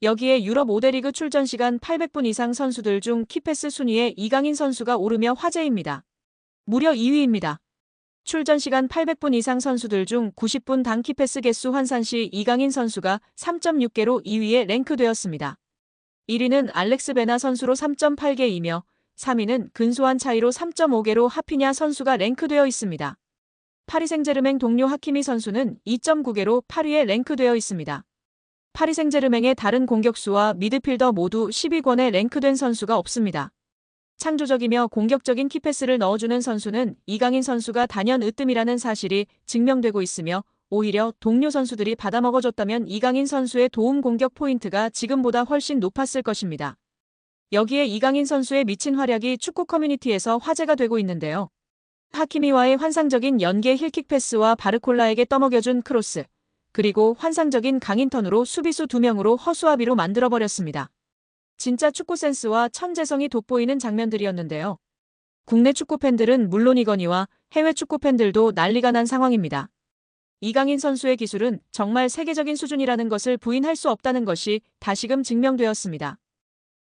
여기에 유럽 5대 리그 출전 시간 800분 이상 선수들 중 키패스 순위에 이강인 선수가 오르며 화제입니다. 무려 2위입니다. 출전 시간 800분 이상 선수들 중 90분 당 키패스 개수 환산 시 이강인 선수가 3.6개로 2위에 랭크되었습니다. 1위는 알렉스 베나 선수로 3.8개이며 3위는 근소한 차이로 3.5개로 하피냐 선수가 랭크되어 있습니다. 파리 생제르맹 동료 하키미 선수는 2.9개로 8위에 랭크되어 있습니다. 파리 생제르맹의 다른 공격수와 미드필더 모두 10위권에 랭크된 선수가 없습니다. 창조적이며 공격적인 키패스를 넣어주는 선수는 이강인 선수가 단연 으뜸이라는 사실이 증명되고 있으며 오히려 동료 선수들이 받아먹어줬다면 이강인 선수의 도움 공격 포인트가 지금보다 훨씬 높았을 것입니다. 여기에 이강인 선수의 미친 활약이 축구 커뮤니티에서 화제가 되고 있는데요. 하키미와의 환상적인 연계 힐킥 패스와 바르콜라에게 떠먹여준 크로스, 그리고 환상적인 강인턴으로 수비수 2명으로 허수아비로 만들어버렸습니다. 진짜 축구 센스와 천재성이 돋보이는 장면들이었는데요. 국내 축구 팬들은 물론이거니와 해외 축구 팬들도 난리가 난 상황입니다. 이강인 선수의 기술은 정말 세계적인 수준이라는 것을 부인할 수 없다는 것이 다시금 증명되었습니다.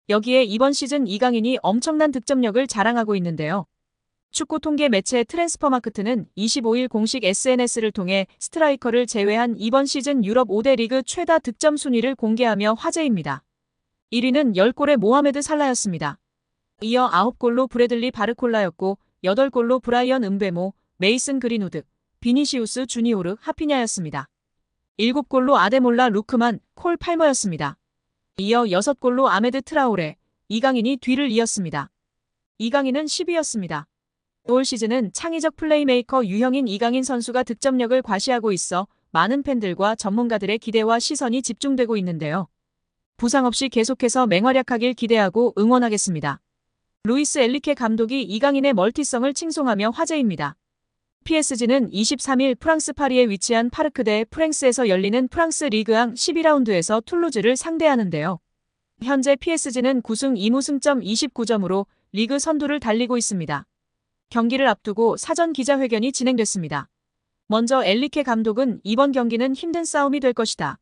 여기에 이번 시즌 이강인이 엄청난 득점력을 자랑하고 있는데요. 축구 통계 매체 트랜스퍼마크트는 25일 공식 SNS를 통해 스트라이커를 제외한 이번 시즌 유럽 5대 리그 최다 득점 순위를 공개하며 화제입니다. 1위는 10골의 모하메드 살라였습니다. 이어 9골로 브래들리 바르콜라였고 8골로 브라이언 음베모, 메이슨 그린우드, 비니시우스 주니오르 하피냐였습니다. 7골로 아데몰라 루크만, 콜 팔머였습니다. 이어 6골로 아메드 트라오레, 이강인이 뒤를 이었습니다. 이강인은 10위였습니다. 올 시즌은 창의적 플레이메이커 유형인 이강인 선수가 득점력을 과시하고 있어 많은 팬들과 전문가들의 기대와 시선이 집중되고 있는데요. 부상 없이 계속해서 맹활약하길 기대하고 응원하겠습니다. 루이스 엔리케 감독이 이강인의 멀티성을 칭송하며 화제입니다. PSG는 23일 프랑스 파리에 위치한 파르크 대 프랑스에서 열리는 프랑스 리그앙 12라운드에서 툴루즈를 상대하는데요. 현재 PSG는 9승 2무승점 29점으로 리그 선두를 달리고 있습니다. 경기를 앞두고 사전 기자회견이 진행됐습니다. 먼저 엔리케 감독은 이번 경기는 힘든 싸움이 될 것이다.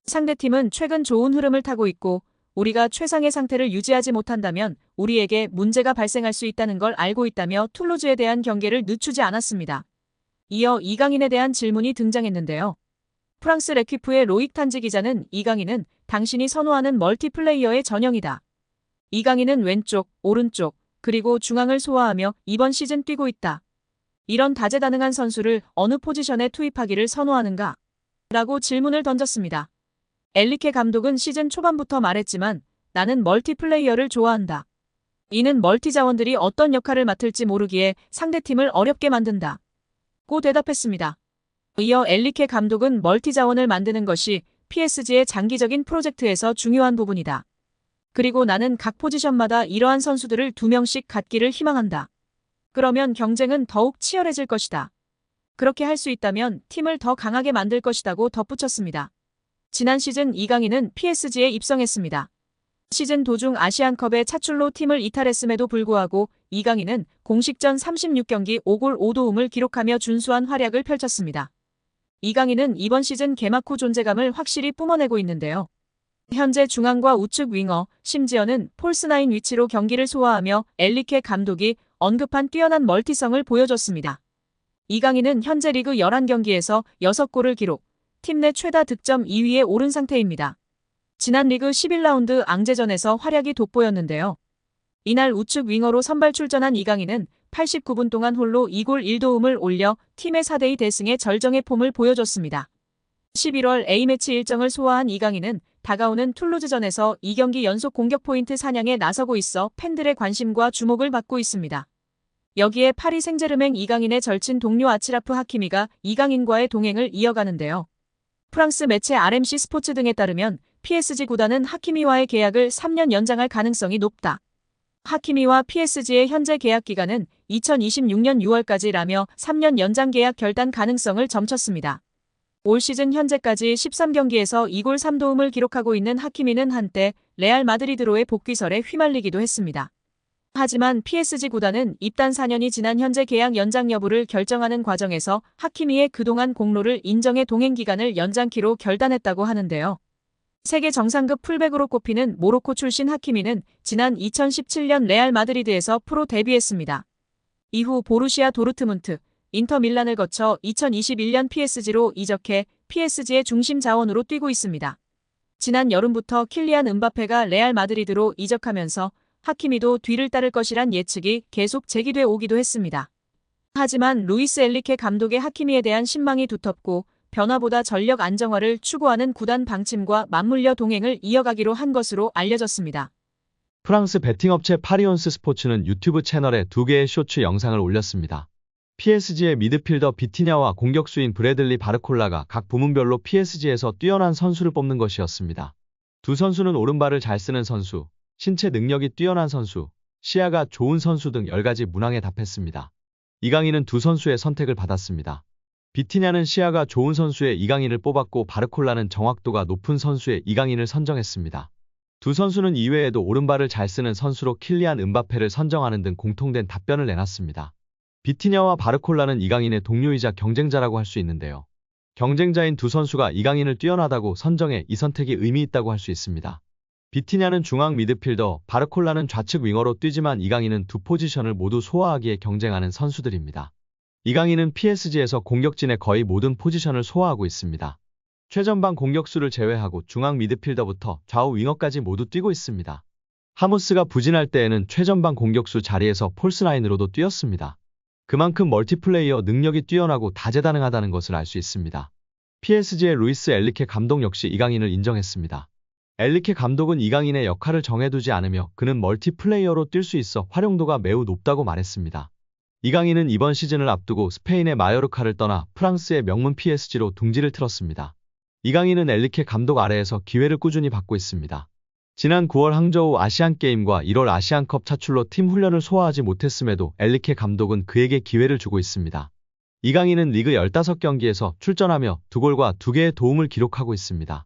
상대팀은 최근 좋은 흐름을 타고 있고 우리가 최상의 상태를 유지하지 못한다면 우리에게 문제가 발생할 수 있다는 걸 알고 있다며 툴루즈에 대한 경계를 늦추지 않았습니다. 이어 이강인에 대한 질문이 등장했는데요. 프랑스 레퀴프의 로익 탄지 기자는 이강인은 당신이 선호하는 멀티플레이어의 전형이다. 이강인은 왼쪽, 오른쪽, 그리고 중앙을 소화하며 이번 시즌 뛰고 있다. 이런 다재다능한 선수를 어느 포지션에 투입하기를 선호하는가? 라고 질문을 던졌습니다. 엔리케 감독은 시즌 초반부터 말했지만 나는 멀티플레이어를 좋아한다. 이는 멀티 자원들이 어떤 역할을 맡을지 모르기에 상대팀을 어렵게 만든다. 고 대답했습니다. 이어 엔리케 감독은 멀티 자원을 만드는 것이 PSG의 장기적인 프로젝트에서 중요한 부분이다. 그리고 나는 각 포지션마다 이러한 선수들을 2명씩 갖기를 희망한다. 그러면 경쟁은 더욱 치열해질 것이다. 그렇게 할 수 있다면 팀을 더 강하게 만들 것이다고 덧붙였습니다. 지난 시즌 이강인은 PSG에 입성했습니다. 시즌 도중 아시안컵의 차출로 팀을 이탈했음에도 불구하고 이강인은 공식전 36경기 5골 5도움을 기록하며 준수한 활약을 펼쳤습니다. 이강인은 이번 시즌 개막 후 존재감을 확실히 뿜어내고 있는데요. 현재 중앙과 우측 윙어, 심지어는 폴스9 위치로 경기를 소화하며 엔리케 감독이 언급한 뛰어난 멀티성을 보여줬습니다. 이강인은 현재 리그 11경기에서 6골을 기록, 팀 내 최다 득점 2위에 오른 상태입니다. 지난 리그 11라운드 앙제전에서 활약이 돋보였는데요. 이날 우측 윙어로 선발 출전한 이강인은 89분 동안 홀로 2골 1도움을 올려 팀의 4대2 대승의 절정의 폼을 보여줬습니다. 11월 A매치 일정을 소화한 이강인은 다가오는 툴루즈전에서 2경기 연속 공격 포인트 사냥에 나서고 있어 팬들의 관심과 주목을 받고 있습니다. 여기에 파리 생제르맹 이강인의 절친 동료 아치라프 하키미가 이강인과의 동행을 이어가는데요. 프랑스 매체 RMC 스포츠 등에 따르면 PSG 구단은 하키미와의 계약을 3년 연장할 가능성이 높다. 하키미와 PSG의 현재 계약 기간은 2026년 6월까지라며 3년 연장 계약 결단 가능성을 점쳤습니다. 올 시즌 현재까지 13경기에서 2골 3도움을 기록하고 있는 하키미는 한때 레알 마드리드로의 복귀설에 휘말리기도 했습니다. 하지만 PSG 구단은 입단 4년이 지난 현재 계약 연장 여부를 결정하는 과정에서 하키미의 그동안 공로를 인정해 동행 기간을 연장키로 결단했다고 하는데요. 세계 정상급 풀백으로 꼽히는 모로코 출신 하키미는 지난 2017년 레알 마드리드에서 프로 데뷔했습니다. 이후 보루시아 도르트문트, 인터 밀란을 거쳐 2021년 PSG로 이적해 PSG의 중심 자원으로 뛰고 있습니다. 지난 여름부터 킬리안 은바페가 레알 마드리드로 이적하면서 하키미도 뒤를 따를 것이란 예측이 계속 제기돼 오기도 했습니다. 하지만 루이스 엔리케 감독의 하키미에 대한 신망이 두텁고 변화보다 전력 안정화를 추구하는 구단 방침과 맞물려 동행을 이어가기로 한 것으로 알려졌습니다. 프랑스 베팅업체 파리온스 스포츠는 유튜브 채널에 2개의 쇼츠 영상을 올렸습니다. PSG의 미드필더 비티냐와 공격수인 브래들리 바르콜라가 각 부문별로 PSG에서 뛰어난 선수를 뽑는 것이었습니다. 두 선수는 오른발을 잘 쓰는 선수, 신체 능력이 뛰어난 선수, 시야가 좋은 선수 등 10가지 문항에 답했습니다. 이강인은 두 선수의 선택을 받았습니다. 비티냐는 시야가 좋은 선수의 이강인을 뽑았고 바르콜라는 정확도가 높은 수의 이강인을 선정했습니다. 두 선수는 이외에도 오른발을 잘 쓰는 선수로 킬리안 은바페를 선정하는 등 공통된 답변을 내놨습니다. 비티냐와 바르콜라는 이강인의 동료이자 경쟁자라고 할 수 있는데요. 경쟁자인 두 선수가 이강인을 뛰어나다고 선정해 이 선택이 의미 있다고 할 수 있습니다. 비티냐는 중앙 미드필더, 바르콜라는 좌측 윙어로 뛰지만 이강인은 두 포지션을 모두 소화하기에 경쟁하는 선수들입니다. 이강인은 PSG에서 공격진의 거의 모든 포지션을 소화하고 있습니다. 최전방 공격수를 제외하고 중앙 미드필더부터 좌우 윙어까지 모두 뛰고 있습니다. 하무스가 부진할 때에는 최전방 공격수 자리에서 폴스나인으로도 뛰었습니다. 그만큼 멀티플레이어 능력이 뛰어나고 다재다능하다는 것을 알 수 있습니다. PSG의 루이스 엔리케 감독 역시 이강인을 인정했습니다. 엔리케 감독은 이강인의 역할을 정해두지 않으며 그는 멀티플레이어로 뛸 수 있어 활용도가 매우 높다고 말했습니다. 이강인은 이번 시즌을 앞두고 스페인의 마요르카를 떠나 프랑스의 명문 PSG로 둥지를 틀었습니다. 이강인은 엔리케 감독 아래에서 기회를 꾸준히 받고 있습니다. 지난 9월 항저우 아시안게임과 1월 아시안컵 차출로 팀 훈련을 소화하지 못했음에도 엔리케 감독은 그에게 기회를 주고 있습니다. 이강인은 리그 15경기에서 출전하며 2골과 2개의 도움을 기록하고 있습니다.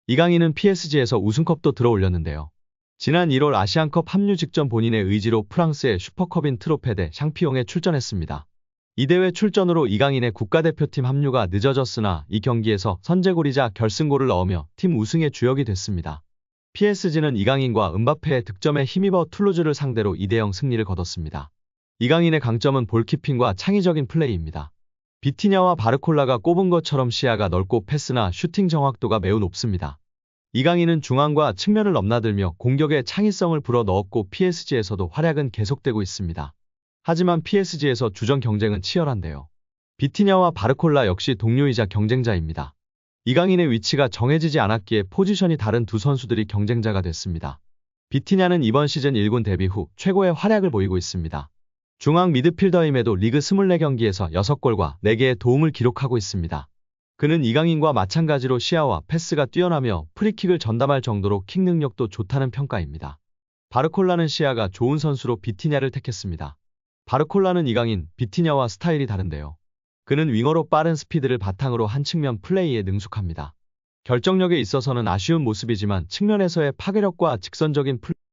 이강인은 PSG에서 우승컵도 들어올렸는데요. 지난 1월 아시안컵 합류 직전 본인의 의지로 프랑스의 슈퍼컵인 트로페 대 샹피용에 출전했습니다. 이 대회 출전으로 이강인의 국가대표팀 합류가 늦어졌으나 이 경기에서 선제골이자 결승골을 넣으며 팀 우승의 주역이 됐습니다. PSG는 이강인과 은바페의 득점에 힘입어 툴루즈를 상대로 2대0 승리를 거뒀습니다. 이강인의 강점은 볼키핑과 창의적인 플레이입니다. 비티냐와 바르콜라가 꼽은 것처럼 시야가 넓고 패스나 슈팅 정확도가 매우 높습니다. 이강인은 중앙과 측면을 넘나들며 공격의 창의성을 불어넣었고 PSG에서도 활약은 계속되고 있습니다. 하지만 PSG에서 주전 경쟁은 치열한데요. 비티냐와 바르콜라 역시 동료이자 경쟁자입니다. 이강인의 위치가 정해지지 않았기에 포지션이 다른 두 선수들이 경쟁자가 됐습니다. 비티냐는 이번 시즌 1군 데뷔 후 최고의 활약을 보이고 있습니다. 중앙 미드필더임에도 리그 24경기에서 6골과 4개의 도움을 기록하고 있습니다. 그는 이강인과 마찬가지로 시야와 패스가 뛰어나며 프리킥을 전담할 정도로 킥 능력도 좋다는 평가입니다. 바르콜라는 시야가 좋은 선수로 비티냐를 택했습니다. 바르콜라는 이강인, 비티냐와 스타일이 다른데요. 그는 윙어로 빠른 스피드를 바탕으로 한 측면 플레이에 능숙합니다. 결정력에 있어서는 아쉬운 모습이지만 측면에서의 파괴력과 직선적인 플레이